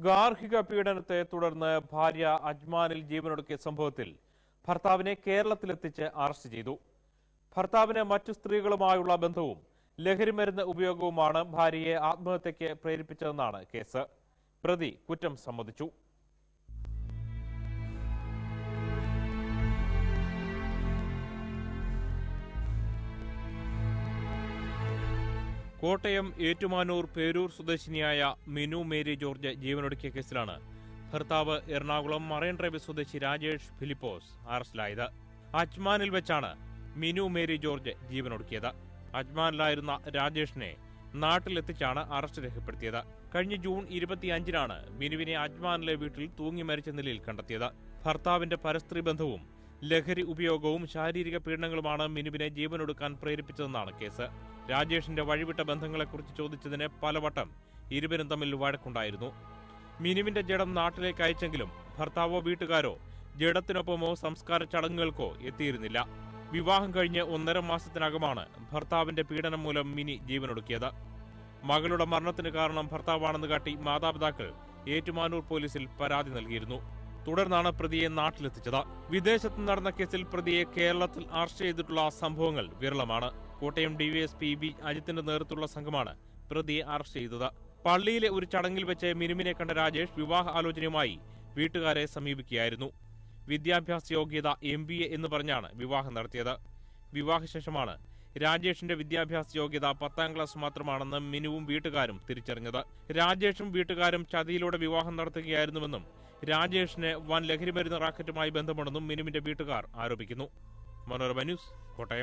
ഗാർഹിക പീഡനത്തെ തുടർന്ന് ഭാര്യ അജ്മാനിൽ ജീവനൊടുക്കിയ സംഭവത്തിൽ ഭർത്താവിനെ കേരളത്തിലെത്തിച്ച് അറസ്റ്റ് ചെയ്തു. ഭർത്താവിന് മറ്റു സ്ത്രീകളുമായുള്ള ബന്ധവും ലഹരിമരുന്ന് ഉപയോഗവുമാണ് ഭാര്യയെ ആത്മഹത്യയ്ക്ക് പ്രേരിപ്പിച്ചതെന്നാണ് കേസ്. പ്രതി കുറ്റം സമ്മതിച്ചു. കോട്ടയം ഏറ്റുമാനൂർ പേരൂർ സ്വദേശിനിയായ മിനു മേരി ജോർജ് ജീവനൊടുക്കിയ കേസിലാണ് ഭർത്താവ് എറണാകുളം മറൈൻ ഡ്രൈവ് സ്വദേശി രാജേഷ് ഫിലിപ്പോസ് അറസ്റ്റിലായത്. അജ്മാനിൽ വെച്ചാണ് മിനു മേരി ജോർജ് ജീവനൊടുക്കിയത്. അജ്മാനിലായിരുന്ന രാജേഷിനെ നാട്ടിലെത്തിച്ചാണ് അറസ്റ്റ് രേഖപ്പെടുത്തിയത്. കഴിഞ്ഞ ജൂൺ 25-നാണ് മിനുവിനെ അജ്മാനിലെ വീട്ടിൽ തൂങ്ങി മരിച്ച നിലയിൽ കണ്ടെത്തിയത്. ഭർത്താവിന്റെ പരസ്ത്രീ ബന്ധവും ലഹരി ഉപയോഗവും ശാരീരിക പീഡനങ്ങളുമാണ് മിനുവിനെ ജീവനൊടുക്കാൻ പ്രേരിപ്പിച്ചതെന്നാണ് കേസ്. രാജേഷിന്റെ വഴിവിട്ട ബന്ധങ്ങളെക്കുറിച്ച് ചോദിച്ചതിന് പലവട്ടം ഇരുവരും തമ്മിൽ വഴക്കുണ്ടായിരുന്നു. മിനുവിന്റെ ജഡം നാട്ടിലേക്ക് അയച്ചെങ്കിലും ഭർത്താവോ വീട്ടുകാരോ ജഡത്തിനൊപ്പമോ സംസ്കാര ചടങ്ങുകൾക്കോ എത്തിയിരുന്നില്ല. വിവാഹം കഴിഞ്ഞ് 1.5 മാസത്തിനകമാണ് ഭർത്താവിന്റെ പീഡനം മൂലം മിനി ജീവനൊടുക്കിയത്. മകളുടെ മരണത്തിന് കാരണം ഭർത്താവാണെന്ന് കാട്ടി മാതാപിതാക്കൾ ഏറ്റുമാനൂർ പോലീസിൽ പരാതി നൽകിയിരുന്നു. തുടർന്നാണ് പ്രതിയെ നാട്ടിലെത്തിച്ചത്. വിദേശത്ത് നടന്ന കേസിൽ പ്രതിയെ കേരളത്തിൽ അറസ്റ്റ് ചെയ്തിട്ടുള്ള സംഭവങ്ങൾ വിരളമാണ്. കോട്ടയം ഡിവൈഎസ്പി ബി അജിത്തിന്റെ നേതൃത്വത്തിലുള്ള സംഘമാണ് പ്രതിയെ അറസ്റ്റ് ചെയ്തത്. പള്ളിയിലെ ഒരു ചടങ്ങിൽ വെച്ച് മിനുവിനെ കണ്ട രാജേഷ് വിവാഹ ആലോചനയുമായി വീട്ടുകാരെ സമീപിക്കുകയായിരുന്നു. വിദ്യാഭ്യാസ യോഗ്യത MBA എന്ന് പറഞ്ഞാണ് വിവാഹം നടത്തിയത്. വിവാഹശേഷമാണ് രാജേഷിന്റെ വിദ്യാഭ്യാസ യോഗ്യത 10ാം ക്ലാസ് മാത്രമാണെന്ന് മിനുവും വീട്ടുകാരും തിരിച്ചറിഞ്ഞത്. രാജേഷും വീട്ടുകാരും ചതിയിലൂടെ വിവാഹം നടത്തുകയായിരുന്നുവെന്നും രാജേഷിന് വൻ ലഹരിമരുന്ന് റാക്കറ്റുമായി ബന്ധമുണ്ടെന്നും മിനുവിന്റെ വീട്ടുകാർ ആരോപിക്കുന്നു. മനോരമ ന്യൂസ്, കോട്ടയം.